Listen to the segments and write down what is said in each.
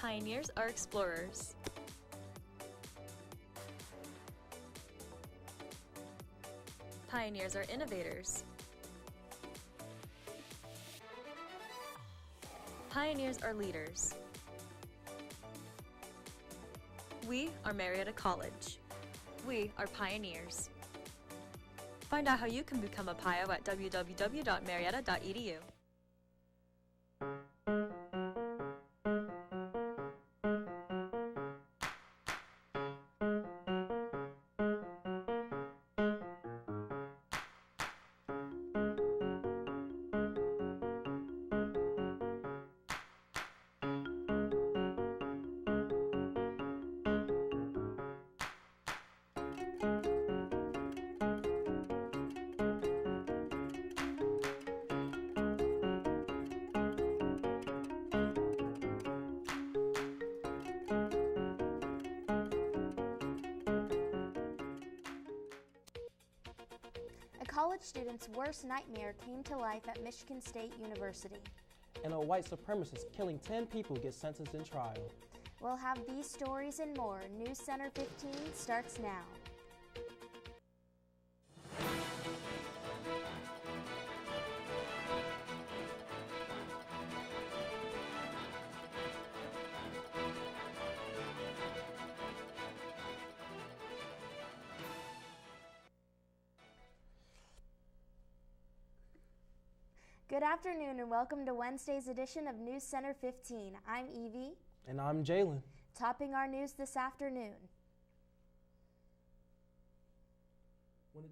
Pioneers are explorers. Pioneers are innovators. Pioneers are leaders. We are Marietta College. We are pioneers. Find out how you can become a PIO at www.marietta.edu. A college student's worst nightmare came to life at Michigan State University. And a white supremacist killing 10 people gets sentenced in trial. We'll have these stories and more. News Center 15 starts now. Good afternoon and welcome to Wednesday's edition of News Center 15. I'm Evie. And I'm Jalen. Topping our news this afternoon. When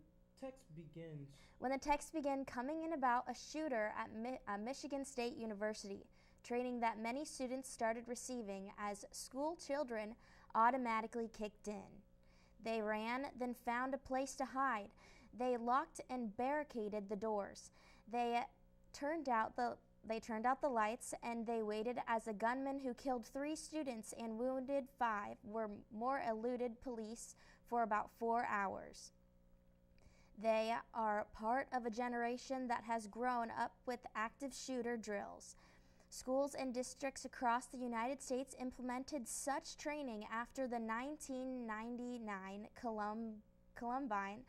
the text began coming in about a shooter at Michigan State University, training that many students started receiving as school children automatically kicked in. They ran, then found a place to hide. They locked and barricaded the doors. They turned out the lights, and they waited as a gunman who killed 3 students and wounded 5 eluded police for about 4 hours. They are part of a generation that has grown up with active shooter drills. Schools and districts across the United States implemented such training after the 1999 Columbine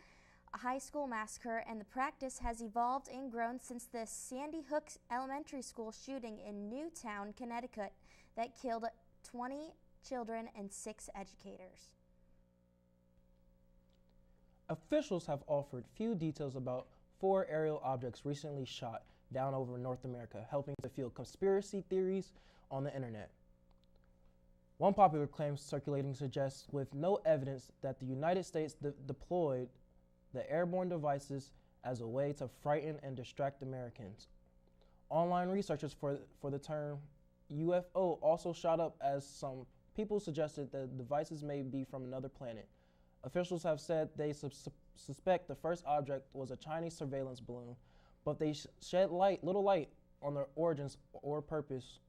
High School massacre, and the practice has evolved and grown since the Sandy Hook Elementary School shooting in Newtown, Connecticut, that killed 20 children and 6 educators. Officials have offered few details about 4 aerial objects recently shot down over North America, helping to fuel conspiracy theories on the internet. One popular claim circulating suggests, with no evidence, that the United States deployed the airborne devices as a way to frighten and distract Americans. Online researchers for the term UFO also shot up, as some people suggested that the devices may be from another planet. Officials have said they suspect the first object was a Chinese surveillance balloon, but they shed little light on the origins or purpose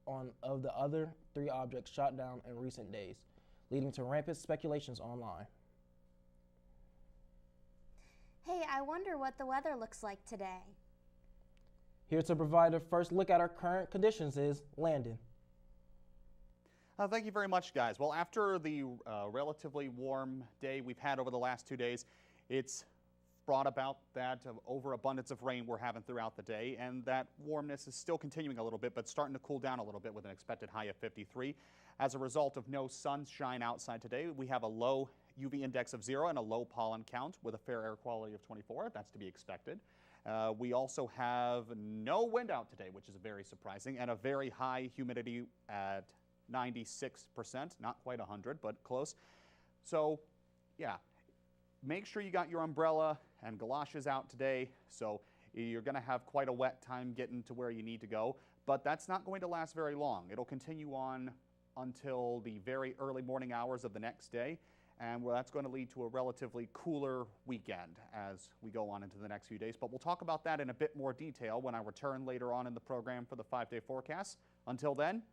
of the other 3 objects shot down in recent days, leading to rampant speculations online. Hey, I wonder what the weather looks like today. Here to provide a first look at our current conditions is Landon. Thank you very much, guys. Well, after the relatively warm day we've had over the last 2 days, it's brought about that overabundance of rain we're having throughout the day, and that warmness is still continuing a little bit, but starting to cool down a little bit with an expected high of 53. As a result of no sunshine outside today, we have a low UV index of 0 and a low pollen count with a fair air quality of 24. That's to be expected. We also have no wind out today, which is very surprising, and a very high humidity at 96%, not quite 100, but close. So, yeah, make sure you got your umbrella and galoshes out today. So you're going to have quite a wet time getting to where you need to go, but that's not going to last very long. It'll continue on until the very early morning hours of the next day, and that's going to lead to a relatively cooler weekend as we go on into the next few days. But we'll talk about that in a bit more detail when I return later on in the program for the 5-day forecast. Until then,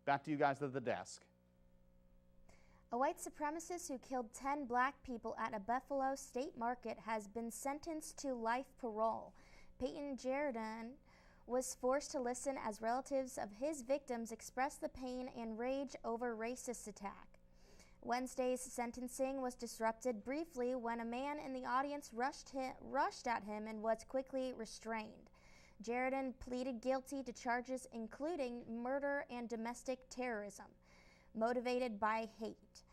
back to you guys at the desk. A white supremacist who killed 10 black people at a Buffalo state market has been sentenced to life parole. Peyton Jardine was forced to listen as relatives of his victims expressed the pain and rage over racist attack. Wednesday's sentencing was disrupted briefly when a man in the audience rushed at him and was quickly restrained. Jeriden pleaded guilty to charges including murder and domestic terrorism, motivated by hate.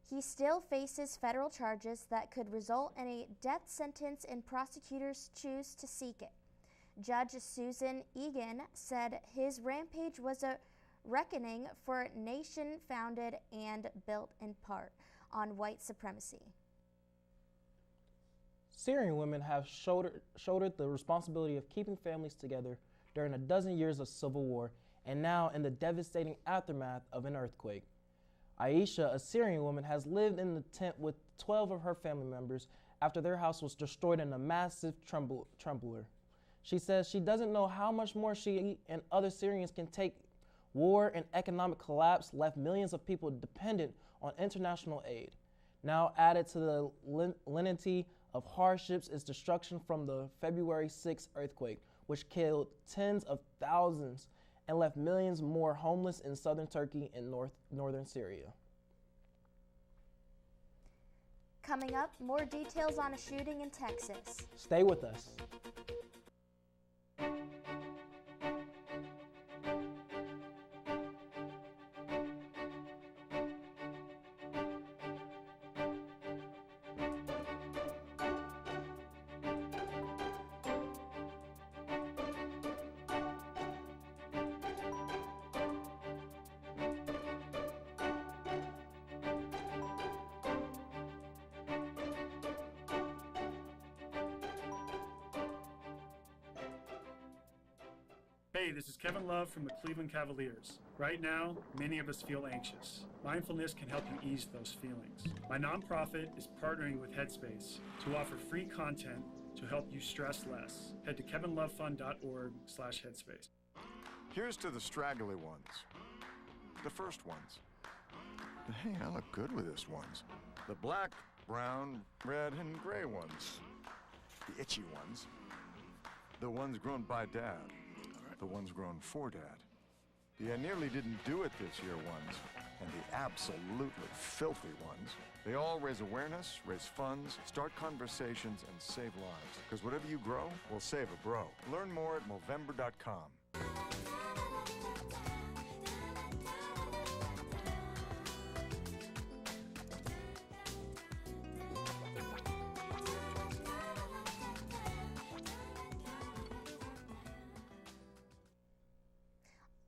He still faces federal charges that could result in a death sentence if prosecutors choose to seek it. Judge Susan Egan said his rampage was a reckoning for a nation founded and built in part on white supremacy. Syrian women have shouldered the responsibility of keeping families together during a dozen years of civil war and now in the devastating aftermath of an earthquake. Aisha, a Syrian woman, has lived in the tent with 12 of her family members after their house was destroyed in a massive trembler. She says she doesn't know how much more she and other Syrians can take. War and economic collapse left millions of people dependent on international aid. Now added to the lenity of hardships is destruction from the February 6th earthquake, which killed tens of thousands and left millions more homeless in southern Turkey and northern Syria. Coming up, more details on a shooting in Texas. Stay with us. Hey, this is Kevin Love from the Cleveland Cavaliers. Right now, many of us feel anxious. Mindfulness can help you ease those feelings. My nonprofit is partnering with Headspace to offer free content to help you stress less. Head to kevinlovefund.org/headspace. Here's to the straggly ones, the first ones. But hey, I look good with this ones. The black, brown, red, and gray ones. The itchy ones. The ones grown by Dad. The ones grown for Dad. The I nearly didn't do it this year ones, and the absolutely filthy ones. They all raise awareness, raise funds, start conversations, and save lives. Because whatever you grow will save a bro. Learn more at Movember.com.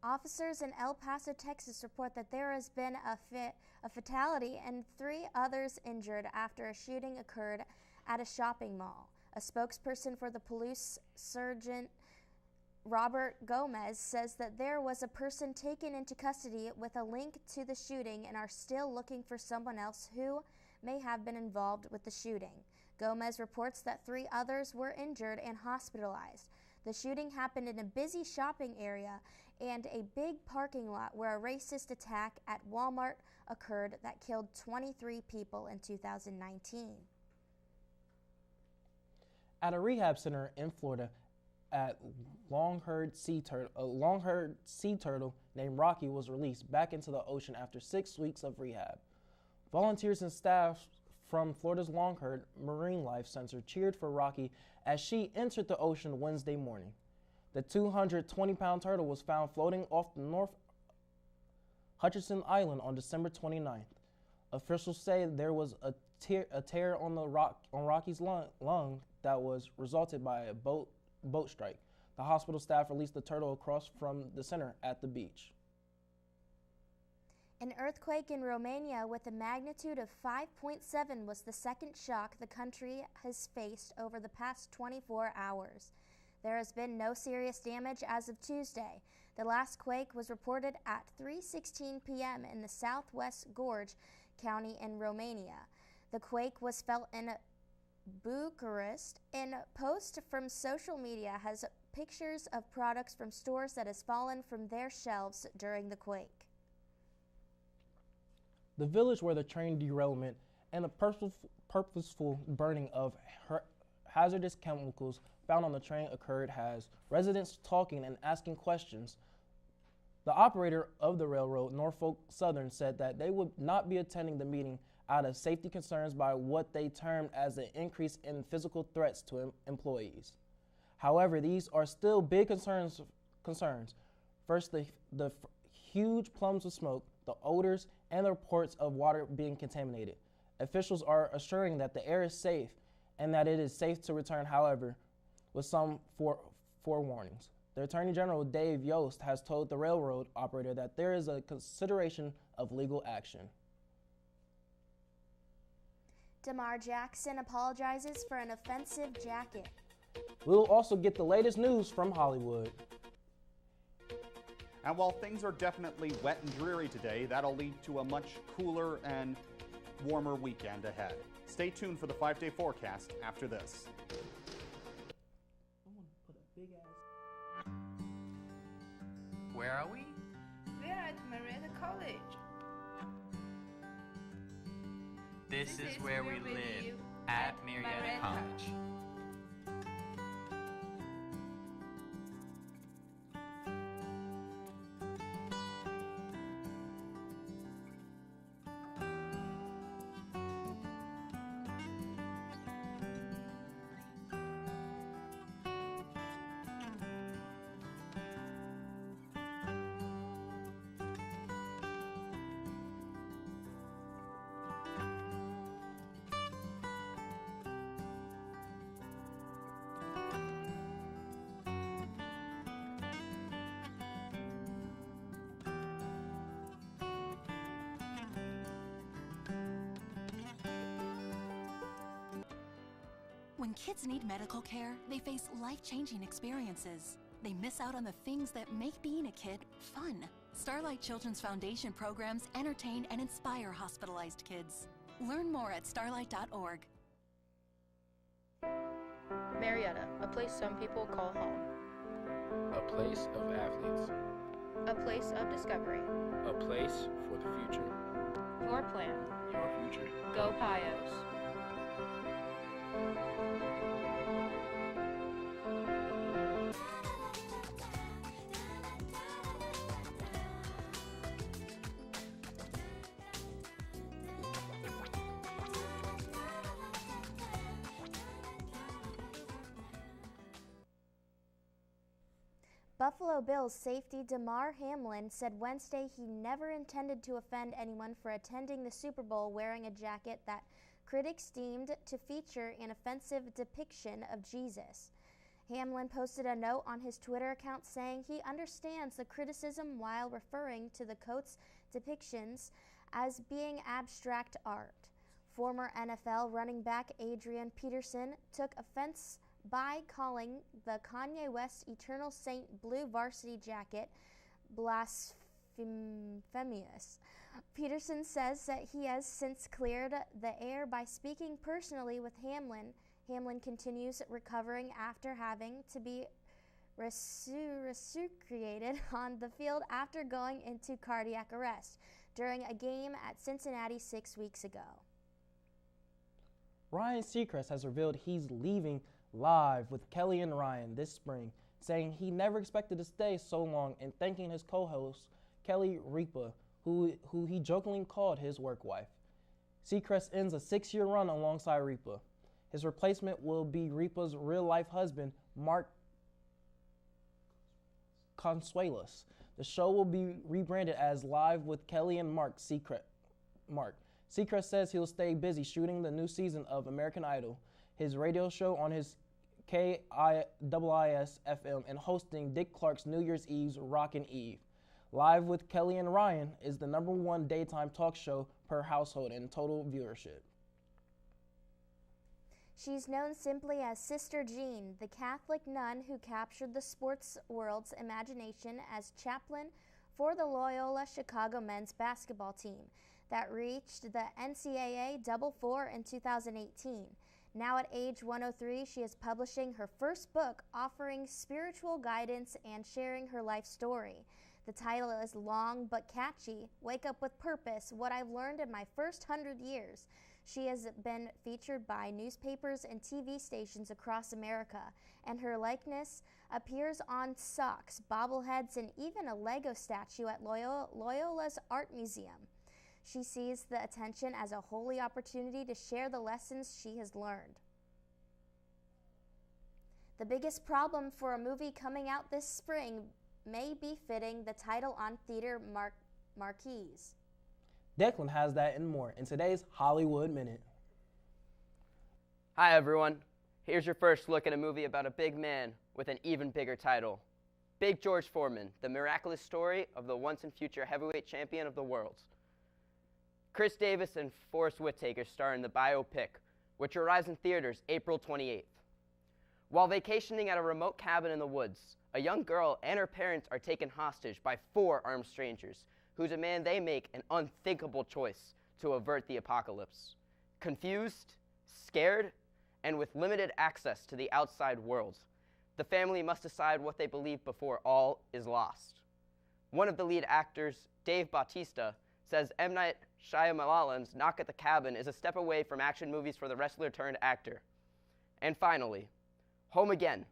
Officers in El Paso, Texas report that there has been a fatality and 3 others injured after a shooting occurred at a shopping mall. A spokesperson for the police sergeant Robert Gomez says that there was a person taken into custody with a link to the shooting and are still looking for someone else who may have been involved with the shooting. Gomez reports that 3 others were injured and hospitalized. The shooting happened in a busy shopping area and a big parking lot where a racist attack at Walmart occurred that killed 23 people in 2019. At a rehab center in Florida, a long-haired sea turtle named Rocky was released back into the ocean after 6 weeks of rehab. Volunteers and staff from Florida's Long-Haired Marine Life Center cheered for Rocky as she entered the ocean Wednesday morning. The 220-pound turtle was found floating off the North Hutchinson Island on December 29th. Officials say there was a tear on Rocky's lung that was resulted by a boat strike. The hospital staff released the turtle across from the center at the beach. An earthquake in Romania with a magnitude of 5.7 was the second shock the country has faced over the past 24 hours. There has been no serious damage as of Tuesday. The last quake was reported at 3:16 p.m. in the southwest Gorj County in Romania. The quake was felt in Bucharest. A post from social media has pictures of products from stores that has fallen from their shelves during the quake. The village where the train derailment and the purposeful burning of hazardous chemicals found on the train occurred has residents talking and asking questions. The operator of the railroad, Norfolk Southern, said that they would not be attending the meeting out of safety concerns by what they termed as an increase in physical threats to employees. However, these are still big concerns. First, the huge plumes of smoke, the odors, and the reports of water being contaminated. Officials are assuring that the air is safe and that it is safe to return, however, with some forewarnings. The Attorney General, Dave Yost, has told the railroad operator that there is a consideration of legal action. Damar Jackson apologizes for an offensive jacket. We'll also get the latest news from Hollywood. And while things are definitely wet and dreary today, that'll lead to a much cooler and warmer weekend ahead. Stay tuned for the 5-day forecast after this. Where are we? We're at Marietta College. This is where we live at Marietta College. When kids need medical care, they face life-changing experiences. They miss out on the things that make being a kid fun. Starlight Children's Foundation programs entertain and inspire hospitalized kids. Learn more at starlight.org. Marietta, a place some people call home. A place of athletes. A place of discovery. A place for the future. Your plan. Your future. Go Pios. Buffalo Bills safety Damar Hamlin said Wednesday he never intended to offend anyone for attending the Super Bowl wearing a jacket that critics deemed to feature an offensive depiction of Jesus. Hamlin posted a note on his Twitter account saying he understands the criticism while referring to the coat's depictions as being abstract art. Former NFL running back Adrian Peterson took offense by calling the Kanye West Eternal Saint blue varsity jacket blasphemous. Peterson says that he has since cleared the air by speaking personally with Hamlin. Hamlin continues recovering after having to be resuscitated on the field after going into cardiac arrest during a game at Cincinnati 6 weeks ago. Ryan Seacrest has revealed he's leaving Live with Kelly and Ryan this spring, saying he never expected to stay so long and thanking his co-host Kelly Ripa, who he jokingly called his work wife. Seacrest ends a 6-year run alongside Ripa. His replacement will be Ripa's real-life husband, Mark Consuelos. The show will be rebranded as Live with Kelly and Mark Seacrest. Seacrest says he'll stay busy shooting the new season of American Idol, his radio show on his KIIS FM, and hosting Dick Clark's New Year's Eve's Rockin' Eve. Live with Kelly and Ryan is the #1 daytime talk show per household in total viewership. She's known simply as Sister Jean, the Catholic nun who captured the sports world's imagination as chaplain for the Loyola Chicago men's basketball team that reached the NCAA Double Four in 2018. Now at age 103, she is publishing her first book offering spiritual guidance and sharing her life story. The title is long but catchy. Wake Up with Purpose, What I've Learned in My First 100 Years. She has been featured by newspapers and TV stations across America, and her likeness appears on socks, bobbleheads, and even a Lego statue at Loyola's Art Museum. She sees the attention as a holy opportunity to share the lessons she has learned. The biggest problem for a movie coming out this spring may be fitting the title on theater marquees. Declan has that and more in today's Hollywood Minute. Hi everyone. Here's your first look at a movie about a big man with an even bigger title. Big George Foreman, the miraculous story of the once and future heavyweight champion of the world. Chris Davis and Forrest Whitaker star in the biopic, which arrives in theaters April 28th. While vacationing at a remote cabin in the woods, a young girl and her parents are taken hostage by 4 armed strangers who demand they make an unthinkable choice to avert the apocalypse. Confused, scared, and with limited access to the outside world, the family must decide what they believe before all is lost. One of the lead actors, Dave Bautista, says M. Night Shyamalan's Knock at the Cabin is a step away from action movies for the wrestler-turned-actor. And finally, Home Again,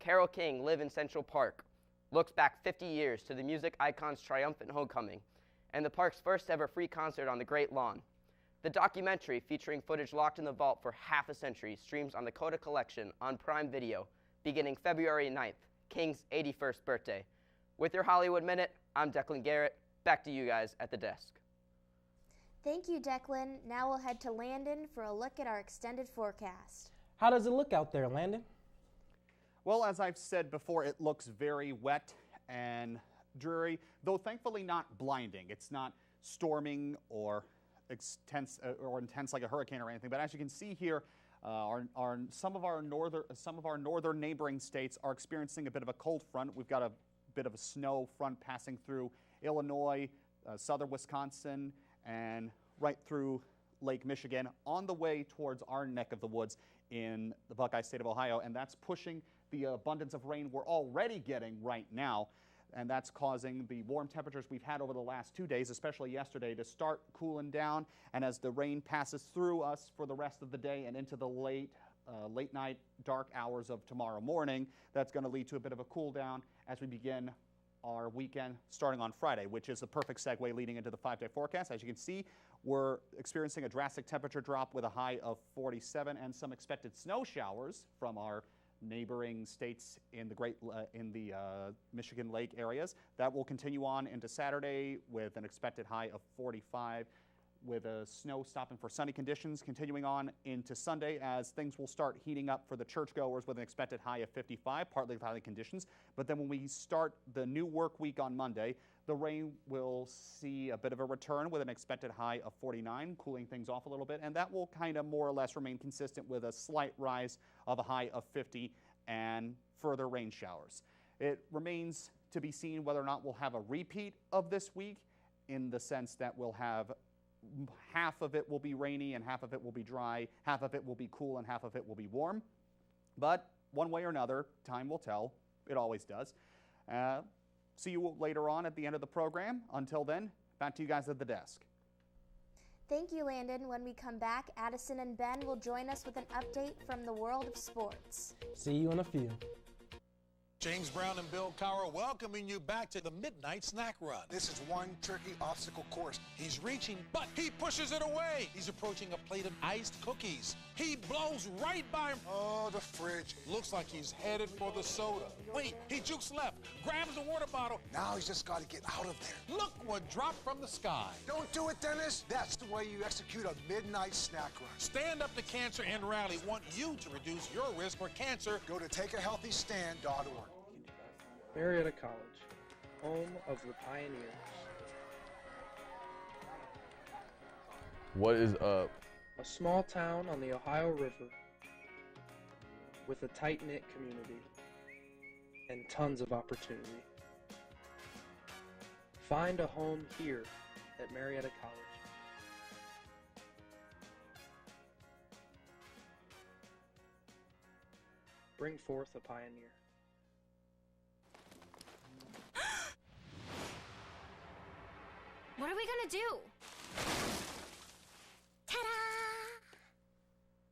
Carole King, Live in Central Park, looks back 50 years to the music icon's triumphant homecoming and the park's first ever free concert on the Great Lawn. The documentary, featuring footage locked in the vault for half a century, streams on the Coda Collection on Prime Video beginning February 9th, King's 81st birthday. With your Hollywood Minute, I'm Declan Garrett. Back to you guys at the desk. Thank you, Declan. Now we'll head to Landon for a look at our extended forecast. How does it look out there, Landon? Well, as I've said before, it looks very wet and dreary, though thankfully not blinding. It's not storming or intense like a hurricane or anything. But as you can see here, some of our northern neighboring states are experiencing a bit of a cold front. We've got a bit of a snow front passing through Illinois, southern Wisconsin, and right through Lake Michigan on the way towards our neck of the woods in the Buckeye State of Ohio, and that's pushing the abundance of rain we're already getting right now, and that's causing the warm temperatures we've had over the last 2 days, especially yesterday, to start cooling down. And as the rain passes through us for the rest of the day and into the late night, dark hours of tomorrow morning, that's going to lead to a bit of a cool down as we begin our weekend starting on Friday, which is a perfect segue leading into the 5-day forecast. As you can see, we're experiencing a drastic temperature drop with a high of 47 and some expected snow showers from our neighboring states in the Michigan Lake areas. That will continue on into Saturday with an expected high of 45, with snow stopping for sunny conditions, continuing on into Sunday as things will start heating up for the churchgoers with an expected high of 55, partly cloudy conditions. But then when we start the new work week on Monday, the rain will see a bit of a return with an expected high of 49, cooling things off a little bit, and that will kind of more or less remain consistent with a slight rise of a high of 50 and further rain showers. It remains to be seen whether or not we'll have a repeat of this week, in the sense that we'll have half of it will be rainy and half of it will be dry, half of it will be cool and half of it will be warm. But one way or another, time will tell. It always does. See you later on at the end of the program. Until then, back to you guys at the desk. Thank you, Landon. When we come back, Addison and Ben will join us with an update from the world of sports. See you in a few. James Brown and Bill Cowher welcoming you back to the Midnight Snack Run. This is one tricky obstacle course. He's reaching, but he pushes it away. He's approaching a plate of iced cookies. He blows right by him. Oh, the fridge. Looks like he's headed for the soda. Wait, he jukes left, grabs the water bottle. Now he's just got to get out of there. Look what dropped from the sky. Don't do it, Dennis. That's the way you execute a Midnight Snack Run. Stand Up to Cancer and Rally want you to reduce your risk for cancer. Go to takeahealthystand.org. Marietta College, home of the pioneers. What is up? A small town on the Ohio River with a tight-knit community and tons of opportunity. Find a home here at Marietta College. Bring forth a pioneer. gonna do? Ta-da!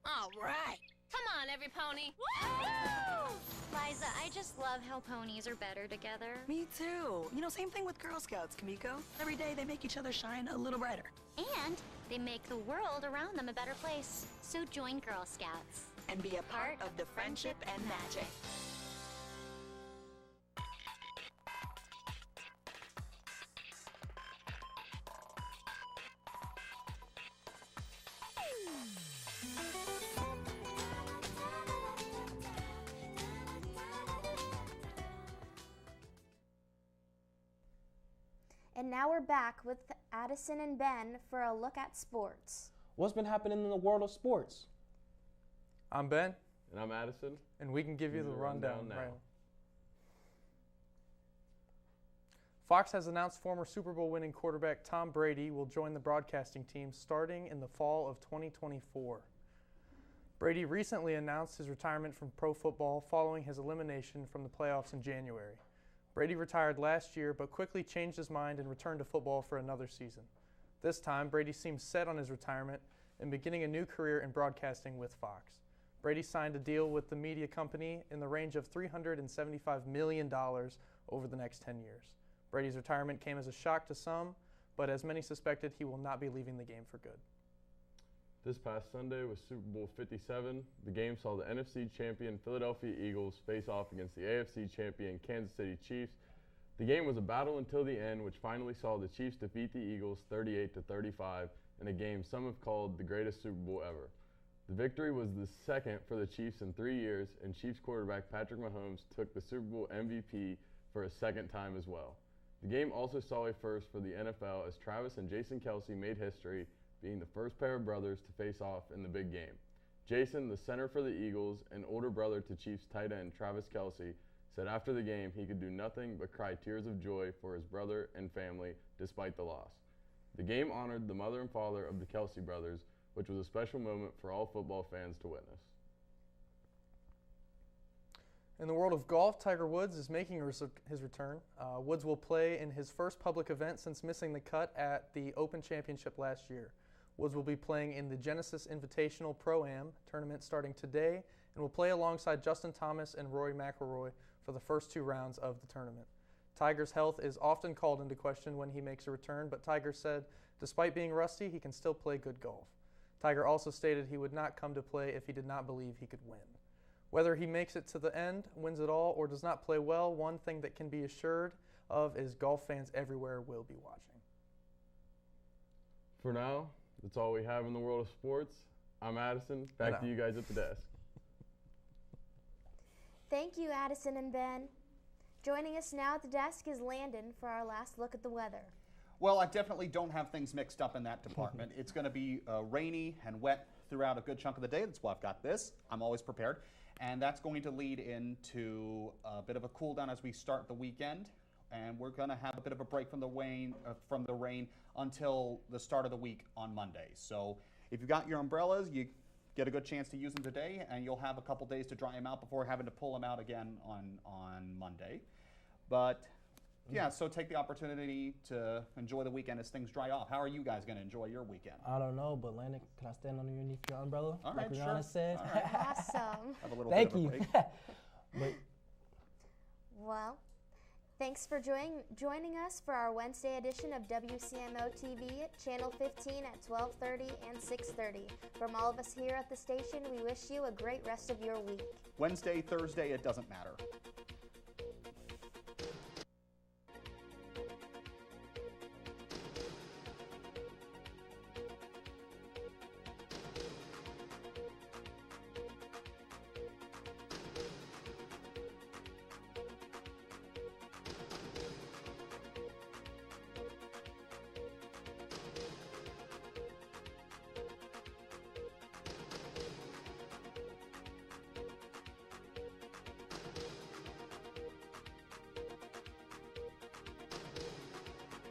All right. Come on, every pony. Woo! Liza, I just love how ponies are better together. Me too. You know, same thing with Girl Scouts, Kamiko. Every day they make each other shine a little brighter. And they make the world around them a better place. So join Girl Scouts. And be a part of the friendship and magic. And now we're back with Addison and Ben for a look at sports. What's been happening in the world of sports? I'm Ben. And I'm Addison. And we can give you the rundown now. right. Fox has announced former Super Bowl winning quarterback Tom Brady will join the broadcasting team starting in the fall of 2024. Brady recently announced his retirement from pro football following his elimination from the playoffs in January. Brady retired last year but quickly changed his mind and returned to football for another season. This time, Brady seems set on his retirement and beginning a new career in broadcasting with Fox. Brady signed a deal with the media company in the range of $375 million over the next 10 years. Brady's retirement came as a shock to some, but as many suspected, he will not be leaving the game for good. This past Sunday was Super Bowl 57. The game saw the NFC champion Philadelphia Eagles face off against the AFC champion Kansas City Chiefs. The game was a battle until the end, which finally saw the Chiefs defeat the Eagles 38-35 in a game some have called the greatest Super Bowl ever. The victory was the second for the Chiefs in 3 years, and Chiefs quarterback Patrick Mahomes took the Super Bowl MVP for a second time as well. The game also saw a first for the NFL as Travis and Jason Kelce made history, being the first pair of brothers to face off in the big game. Jason, the center for the Eagles and older brother to Chiefs tight end Travis Kelce, said after the game he could do nothing but cry tears of joy for his brother and family despite the loss. The game honored the mother and father of the Kelce brothers, which was a special moment for all football fans to witness. In the world of golf, Tiger Woods is making his return. Woods will play in his first public event since missing the cut at the Open Championship last year. Woods will be playing in the Genesis Invitational Pro-Am tournament starting today and will play alongside Justin Thomas and Rory McIlroy for the first 2 rounds of the tournament. Tiger's health is often called into question when he makes a return, but Tiger said despite being rusty, he can still play good golf. Tiger also stated he would not come to play if he did not believe he could win. Whether he makes it to the end, wins it all, or does not play well, one thing that can be assured of is golf fans everywhere will be watching. For now, that's all we have in the world of sports. I'm Addison. Back to you guys at the desk. Thank you, Addison and Ben. Joining us now at the desk is Landon for our last look at the weather. Well, I definitely don't have things mixed up in that department. It's going to be rainy and wet throughout a good chunk of the day. That's why I've got this. I'm always prepared. And that's going to lead into a bit of a cool down as we start the weekend. And we're going to have a bit of a break from the rain until the start of the week on Monday. So if you've got your umbrellas, you get a good chance to use them today, and you'll have a couple days to dry them out before having to pull them out again on Monday. But yeah, so take the opportunity to enjoy the weekend as things dry off. How are you guys going to enjoy your weekend? I don't know, but Landon, can I stand underneath your umbrella? All like right, Rihanna sure. said? All right. Awesome. Have a little Thank bit of a you. break. Well, thanks for joining us for our Wednesday edition of WCMO TV, Channel 15 at 12:30 and 6:30. From all of us here at the station, we wish you a great rest of your week. Wednesday, Thursday, it doesn't matter.